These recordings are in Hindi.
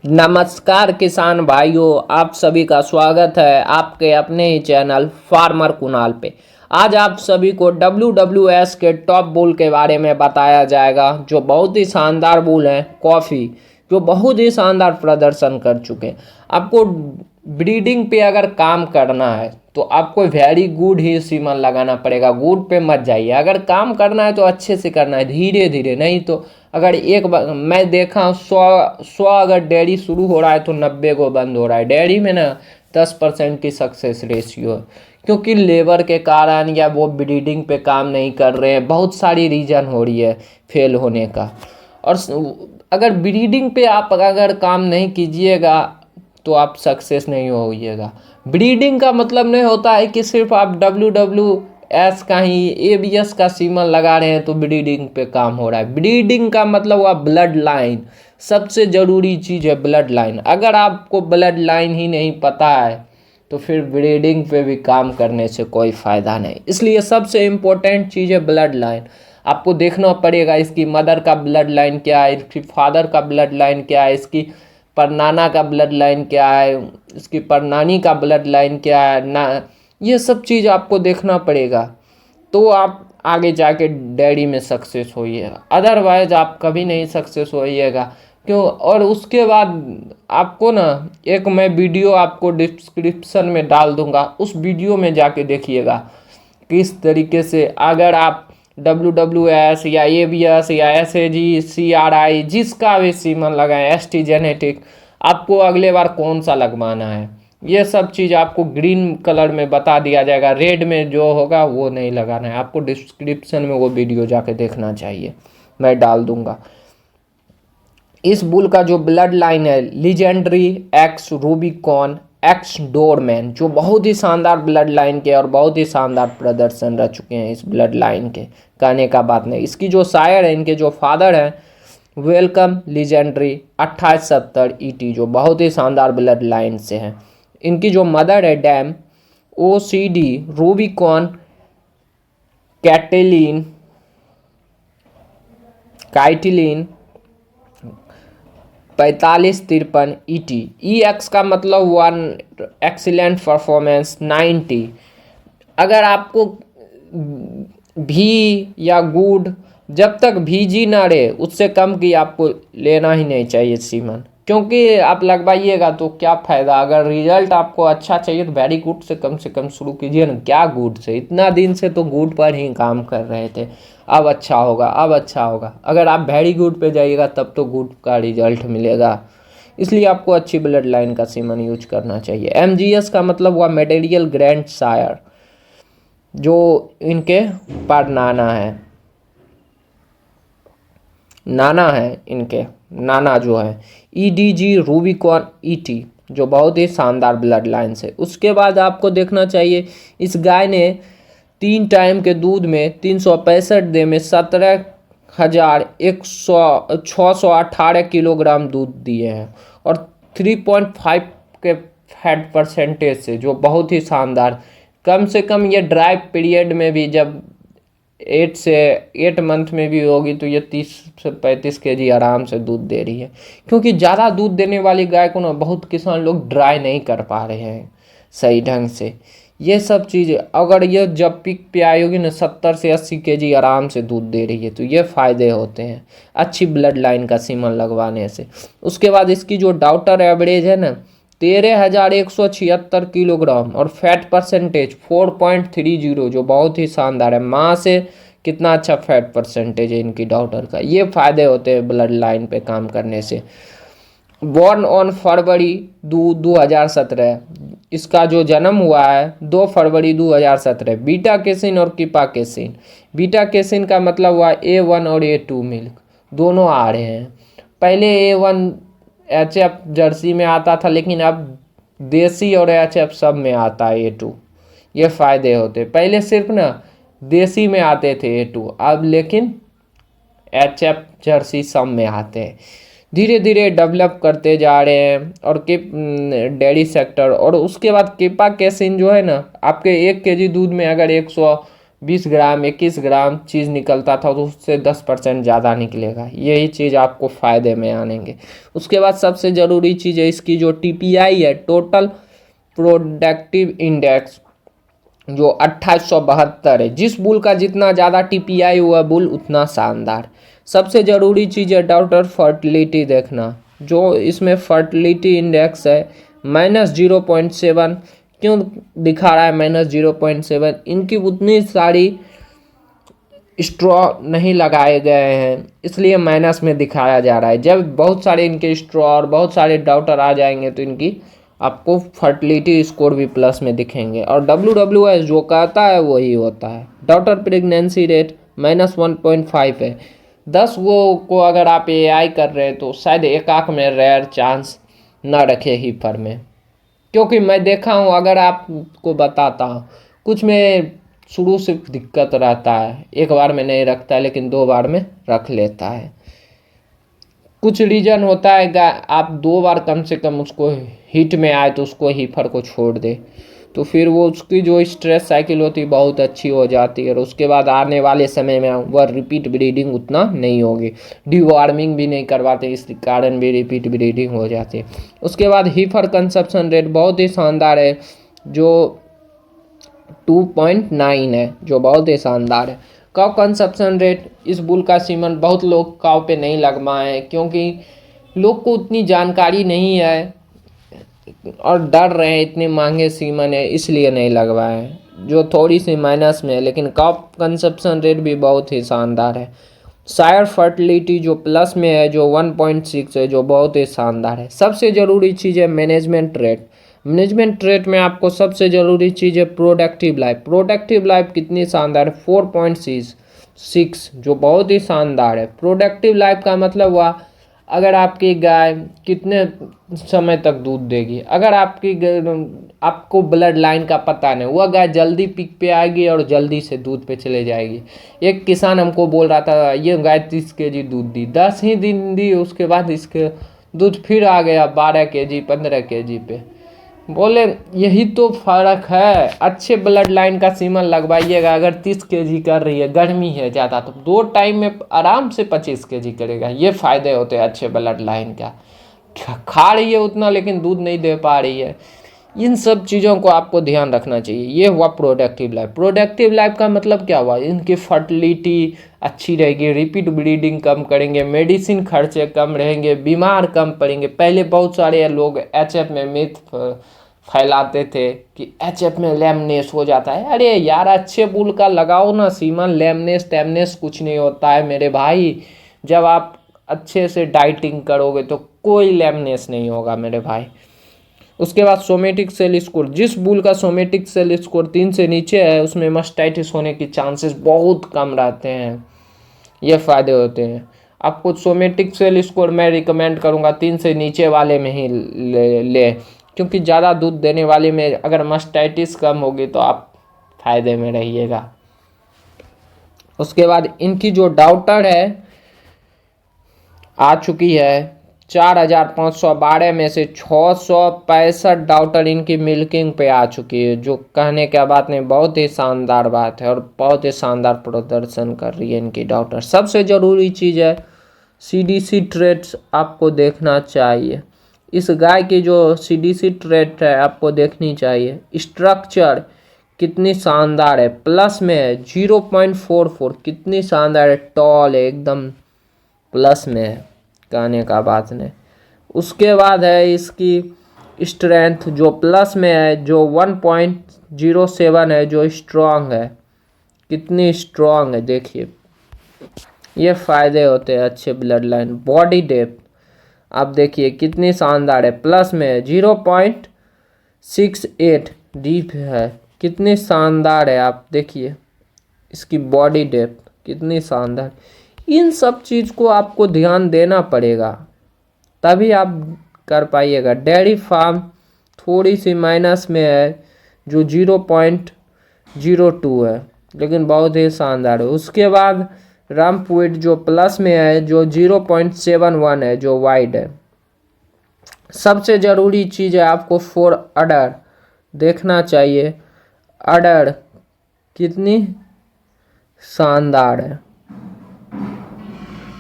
नमस्कार किसान भाइयों, आप सभी का स्वागत है आपके अपने ही चैनल फार्मर कुणाल पे। आज आप सभी को WWS के टॉप बुल के बारे में बताया जाएगा, जो बहुत ही शानदार बुल हैं। कॉफ़ी जो बहुत ही शानदार प्रदर्शन कर चुके हैं। आपको ब्रीडिंग पे अगर काम करना है तो आपको वेरी गुड ही सीमन लगाना पड़ेगा। गुड पे मत जाइए। अगर काम करना है तो अच्छे से करना है, धीरे धीरे। नहीं तो अगर एक बार मैं देखा हूँ, 100 अगर डेयरी शुरू हो रहा है तो 90 को बंद हो रहा है। डेयरी में ना 10% की सक्सेस रेशियो है, क्योंकि लेबर के कारण या वो ब्रीडिंग पे काम नहीं कर रहे हैं। बहुत सारी रीज़न हो रही है फेल होने का। और अगर ब्रीडिंग पे आप अगर काम नहीं कीजिएगा तो आप सक्सेस नहीं होइएगा। ब्रीडिंग का मतलब नहीं होता है कि सिर्फ आप WWS का ही ABS का सीमन लगा रहे हैं तो ब्रीडिंग पे काम हो रहा है। ब्रीडिंग का मतलब हुआ ब्लड लाइन। सबसे ज़रूरी चीज़ है ब्लड लाइन। अगर आपको ब्लड लाइन ही नहीं पता है तो फिर ब्रीडिंग पे भी काम करने से कोई फ़ायदा नहीं। इसलिए सबसे इम्पोर्टेंट चीज़ है ब्लड लाइन। आपको देखना पड़ेगा इसकी मदर का ब्लड लाइन क्या है, इसकी फादर का ब्लड लाइन क्या है, इसकी परनाना का ब्लड लाइन क्या है, इसकी परनानी का ब्लड लाइन क्या है ना। ये सब चीज़ आपको देखना पड़ेगा तो आप आगे जाके डेयरी में सक्सेस होइएगा। अदरवाइज आप कभी नहीं सक्सेस होइएगा। क्यों? और उसके बाद आपको ना एक मैं वीडियो आपको डिस्क्रिप्शन में डाल दूंगा, उस वीडियो में जाके देखिएगा किस तरीके से अगर आप WWS या ABS या SAG CRI जिसका भी सीमन लगाएं, ST जेनेटिक, आपको अगले बार कौन सा लगवाना है ये सब चीज़ आपको ग्रीन कलर में बता दिया जाएगा। रेड में जो होगा वो नहीं लगाना है। आपको डिस्क्रिप्शन में वो वीडियो जाके देखना चाहिए, मैं डाल दूंगा। इस बुल का जो ब्लड लाइन है legendary x Rubicon x doorman, जो बहुत ही शानदार ब्लड लाइन के और बहुत ही शानदार प्रदर्शन रह चुके हैं इस ब्लड लाइन के, कहने का बात नहीं। इसकी जो शायर है, इनके जो फादर हैं वेलकम लीजेंडरी 2870 ET, जो बहुत ही शानदार ब्लड लाइन से हैं। इनकी जो मदर है dam OCD Rubicon Caitlin Caitlin 4553 ET। EX का मतलब 1 एक्सीलेंट परफॉर्मेंस 90। अगर आपको भी या गुड, जब तक VG ना रहे उससे कम की आपको लेना ही नहीं चाहिए सीमन, क्योंकि आप लगवाइएगा तो क्या फ़ायदा। अगर रिजल्ट आपको अच्छा चाहिए तो वेरी गुड से कम शुरू कीजिए ना। क्या गुड से, इतना दिन से तो गुड पर ही काम कर रहे थे, अब अच्छा होगा अब अच्छा होगा। अगर आप वेरी गुड पे जाइएगा तब तो गुड का रिजल्ट मिलेगा। इसलिए आपको अच्छी ब्लड लाइन का सीमन यूज करना चाहिए। MGS का मतलब हुआ मटेरियल ग्रैंड सायर, जो इनके पर नाना है इनके नाना जो है EDG रूबिकॉन ET, जो बहुत ही शानदार ब्लड लाइन से। उसके बाद आपको देखना चाहिए इस गाय ने 3 टाइम के दूध में 365 दिन में 17,618 किलोग्राम दूध दिए हैं और 3.5 के फैट परसेंटेज से, जो बहुत ही शानदार। कम से कम ये ड्राई पीरियड में भी जब 8 मंथ में भी होगी तो ये 30 से 35 kg आराम से दूध दे रही है। क्योंकि ज़्यादा दूध देने वाली गाय को ना बहुत किसान लोग ड्राई नहीं कर पा रहे हैं सही ढंग से। ये सब चीज़ें अगर ये जब पीक पे आई होगी ना 70 से 80 kg आराम से दूध दे रही है तो ये फ़ायदे होते हैं अच्छी ब्लड लाइन का सीमन लगवाने से। उसके बाद इसकी जो डॉटर एवरेज है ना 13,176 किलोग्राम और फैट परसेंटेज 4.30, जो बहुत ही शानदार है। माँ से कितना अच्छा फैट परसेंटेज है इनकी डॉटर का। ये फ़ायदे होते हैं ब्लड लाइन पे काम करने से। बॉर्न ऑन फरवरी 2017, इसका जो जन्म हुआ है 2 फरवरी 2017। बीटा केसिन और कीपा केसिन। बीटा केसिन का मतलब हुआ A1 और A2 मिल्क दोनों आ रहे हैं। पहले A1 HF जर्सी में आता था, लेकिन अब देसी और HF सब में आता है A2। ये फ़ायदे होते। पहले सिर्फ ना देसी में आते थे A2, अब लेकिन HF जर्सी सब में आते हैं। धीरे धीरे डेवलप करते जा रहे हैं और डेयरी सेक्टर। और उसके बाद केपा केसिन जो है ना, आपके 1 kg दूध में अगर 20 ग्राम 21 ग्राम चीज़ निकलता था तो उससे 10% ज़्यादा निकलेगा। यही चीज़ आपको फ़ायदे में आनेंगे। उसके बाद सबसे ज़रूरी चीज़ है इसकी जो TPI है, टोटल प्रोडक्टिव इंडेक्स, जो 2872 है। जिस बुल का जितना ज़्यादा TPI हुआ बुल उतना शानदार। सबसे ज़रूरी चीज़ है डॉक्टर फर्टिलिटी देखना, जो इसमें फर्टिलिटी इंडेक्स है -0.7। क्यों दिखा रहा है -0.7? इनकी उतनी सारी स्ट्रॉ नहीं लगाए गए हैं इसलिए माइनस में दिखाया जा रहा है। जब बहुत सारे इनके स्ट्रॉ और बहुत सारे डॉक्टर आ जाएंगे तो इनकी आपको फर्टिलिटी स्कोर भी प्लस में दिखेंगे। और WWS जो कहता है वही होता है। डॉक्टर प्रेगनेंसी रेट -1.5 है। 10 वो को अगर आप AI कर रहे हैं तो शायद एक आँख में रेयर चांस ना रखे हीफर में, क्योंकि मैं देखा हूँ। अगर आपको बताता हूँ, कुछ में शुरू से दिक्कत रहता है, एक बार में नहीं रखता है लेकिन 2 बार में रख लेता है। कुछ रीजन होता है आप 2 बार कम से कम उसको हिट में आए तो उसको हीफर को छोड़ दे, तो फिर वो उसकी जो स्ट्रेस साइकिल होती है बहुत अच्छी हो जाती है और उसके बाद आने वाले समय में वह रिपीट ब्रीडिंग उतना नहीं होगी। डिवॉर्मिंग भी नहीं करवाते, इस कारण भी रिपीट ब्रीडिंग हो जाती है। उसके बाद हीफर कंजप्शन रेट बहुत ही शानदार है, जो 2.9 है, जो बहुत ही शानदार है। काउ कंजप्शन रेट, इस बुल का सीमन बहुत लोग काउ पे नहीं लगवाए हैं क्योंकि लोग को उतनी जानकारी नहीं है और डर रहे हैं, इतने महंगे सीमन है इसलिए नहीं लगवाए हैं, जो थोड़ी सी माइनस में है। लेकिन काउ कंजप्शन रेट भी बहुत ही शानदार है। सायर फर्टिलिटी जो प्लस में है, जो 1.6 है, जो बहुत ही शानदार है। सबसे ज़रूरी चीज़ है मैनेजमेंट रेट। मैनेजमेंट रेट में आपको सबसे ज़रूरी चीज़ है प्रोडक्टिव लाइफ। प्रोडक्टिव लाइफ कितनी शानदार है, 4.6, जो बहुत ही शानदार है। प्रोडक्टिव लाइफ का मतलब हुआ अगर आपकी गाय कितने समय तक दूध देगी। अगर आपको ब्लड लाइन का पता नहीं, वह गाय जल्दी पीक पे आएगी और जल्दी से दूध पे चले जाएगी। एक किसान हमको बोल रहा था ये गाय 30 kg दूध दी, 10 ही दिन दी, उसके बाद इसके दूध फिर आ गया 12 kg 15 kg पे। बोले यही तो फर्क है। अच्छे ब्लड लाइन का सीमन लगवाइएगा। अगर 30 kg कर रही है, गर्मी है ज़्यादा, तो 2 टाइम में आराम से 25 kg करेगा। ये फ़ायदे होते हैं अच्छे ब्लड लाइन का। खा रही है उतना लेकिन दूध नहीं दे पा रही है। इन सब चीज़ों को आपको ध्यान रखना चाहिए। ये हुआ प्रोडक्टिव लाइफ। प्रोडक्टिव लाइफ का मतलब क्या हुआ, इनकी फर्टिलिटी अच्छी रहेगी, रिपीट ब्रीडिंग कम करेंगे, मेडिसिन खर्चे कम रहेंगे, बीमार कम पड़ेंगे। पहले बहुत सारे लोग HF में मिथ फैलाते थे कि HF में लैमनेस हो जाता है। अरे यार अच्छे बुल का लगाओ ना सीमन, लैमनेस टैमनेस कुछ नहीं होता है मेरे भाई। जब आप अच्छे से डाइटिंग करोगे तो कोई लैमनेस नहीं होगा मेरे भाई। उसके बाद सोमेटिक सेल स्कोर, जिस बुल का सोमेटिक सेल स्कोर 3 से नीचे है उसमें मास्टाइटिस होने की चांसेस बहुत कम रहते हैं। ये फ़ायदे होते हैं। आपको सोमेटिक सेल स्कोर मैं रिकमेंड करूँगा 3 से नीचे वाले में ही ले, क्योंकि ज़्यादा दूध देने वाले में अगर मास्टाइटिस कम होगी तो आप फायदे में रहिएगा। उसके बाद इनकी जो डाउटर है आ चुकी है 4512 में से 665 डाउटर इनकी मिल्किंग पे आ चुकी है, जो कहने क्या बात नहीं, बहुत ही शानदार बात है और बहुत ही शानदार प्रदर्शन कर रही है इनकी डाउटर। सबसे ज़रूरी चीज़ है CDC ट्रेट्स आपको देखना चाहिए। इस गाय की जो CDC ट्रेट है आपको देखनी चाहिए। स्ट्रक्चर कितनी शानदार है, प्लस में है 0.44, कितनी शानदार है, टॉल है एकदम, प्लस में है, कहने का बात नहीं। उसके बाद है इसकी स्ट्रेंथ जो प्लस में है, जो 1.07 है, जो स्ट्रॉन्ग है, कितनी स्ट्रॉन्ग है देखिए। ये फ़ायदे होते हैं अच्छे ब्लड लाइन। बॉडी डेप्थ आप देखिए कितनी शानदार है, प्लस में है 0.68 डीप है, कितनी शानदार है। आप देखिए इसकी बॉडी डेप्थ कितनी शानदार। इन सब चीज़ को आपको ध्यान देना पड़ेगा तभी आप कर पाइएगा। डेयरी फार्म थोड़ी सी माइनस में है, जो 0.02 है, लेकिन बहुत ही शानदार है। उसके बाद रामपुइट जो प्लस में है, जो 0.71 है, जो वाइड है। सबसे ज़रूरी चीज़ है आपको फॉर अडर देखना चाहिए। अडर कितनी शानदार है।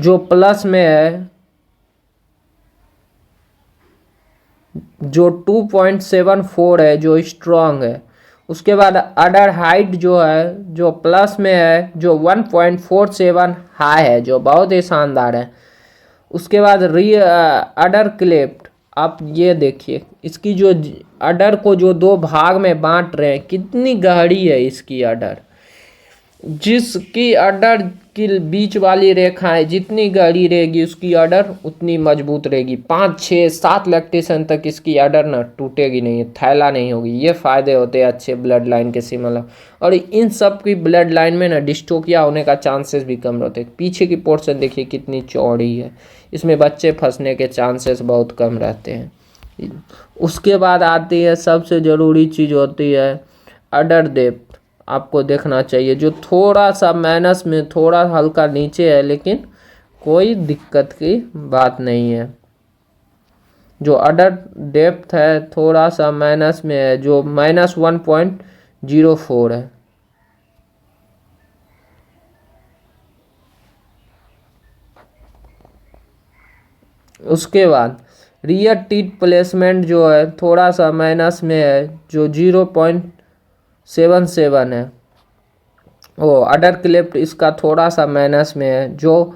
जो प्लस में है, जो 2.74 है, जो स्ट्रॉन्ग है। उसके बाद अडर हाइट जो है, जो प्लस में है, जो 1.47 हाई है, जो बहुत ही शानदार है। उसके बाद अडर क्लेफ्ट, आप ये देखिए इसकी जो अडर को जो दो भाग में बांट रहे हैं, कितनी गहरी है इसकी अडर। जिसकी अडर की बीच वाली रेखाएं जितनी गहरी रहेगी, उसकी अडर उतनी मजबूत रहेगी। 5, 6, 7 लैक्टेशन तक इसकी अडर ना टूटेगी नहीं, थैला नहीं होगी। ये फायदे होते हैं अच्छे ब्लड लाइन के सिमिलर। और इन सब की ब्लड लाइन में ना डिस्टोकिया होने का चांसेस भी कम रहते हैं। पीछे की पोर्शन देखिए कितनी चौड़ी है, इसमें बच्चे फंसने के चांसेस बहुत कम रहते हैं। उसके बाद आती है सबसे ज़रूरी चीज़ होती है अडर डेप्थ। आपको देखना चाहिए जो थोड़ा सा माइनस में, थोड़ा हल्का नीचे है, लेकिन कोई दिक्कत की बात नहीं है। जो अडर डेप्थ है थोड़ा सा माइनस में है, जो -1.04 है। उसके बाद रियर टीथ प्लेसमेंट जो है थोड़ा सा माइनस में है, जो 0.77 है। वो अडर क्लेफ्ट इसका थोड़ा सा माइनस में है, जो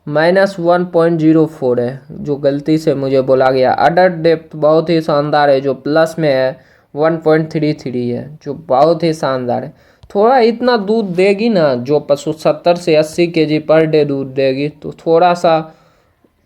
-1.04 है, जो गलती से मुझे बोला गया। अडर डेप्थ बहुत ही शानदार है, जो प्लस में है 1.33 है, जो बहुत ही शानदार है। थोड़ा इतना दूध देगी ना, जो पशु 70 से 80 केजी पर डे दूध देगी, तो थोड़ा सा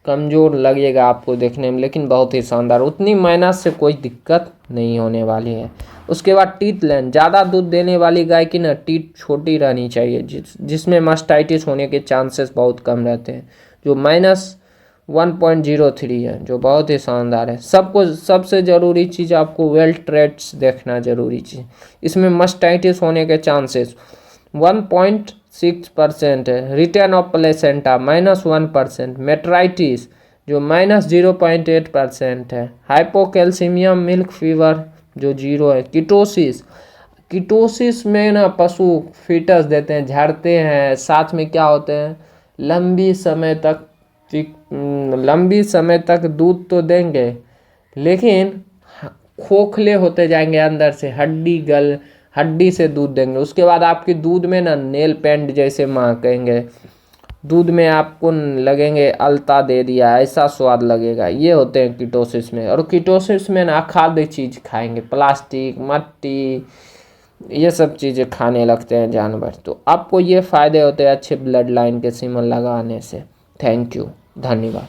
कमज़ोर लगेगा आपको देखने में, लेकिन बहुत ही शानदार। उतनी माइनस से कोई दिक्कत नहीं होने वाली है। उसके बाद टीथ लेंथ, ज़्यादा दूध देने वाली गाय की ना टीथ छोटी रहनी चाहिए, जिसमें मास्टाइटिस होने के चांसेस बहुत कम रहते हैं, जो -1.03 है, जो बहुत ही शानदार है। सबसे ज़रूरी चीज़ आपको वेल ट्रेट्स देखना ज़रूरी चीज़। इसमें मास्टाइटिस होने के चांसेस 1.6% है। Return of placenta -1%। मेट्राइटिस जो -0.8% है। हाइपोकैल्सीमियम मिल्क फीवर जो 0 है। कीटोसिस में ना पशु फीटस देते हैं, झड़ते हैं, साथ में क्या होते हैं, लंबी समय तक दूध तो देंगे, लेकिन खोखले होते जाएंगे अंदर से, हड्डी से दूध देंगे। उसके बाद आपके दूध में ना नेल पेंट जैसे महकेंगे, दूध में आपको लगेंगे अल्ता दे दिया, ऐसा स्वाद लगेगा। ये होते हैं कीटोसिस में। और कीटोसिस में ना अखाद्य चीज़ खाएंगे, प्लास्टिक, मट्टी, ये सब चीज़ें खाने लगते हैं जानवर। तो आपको ये फ़ायदे होते हैं अच्छे ब्लड लाइन के सीमन लगाने से। थैंक यू, धन्यवाद।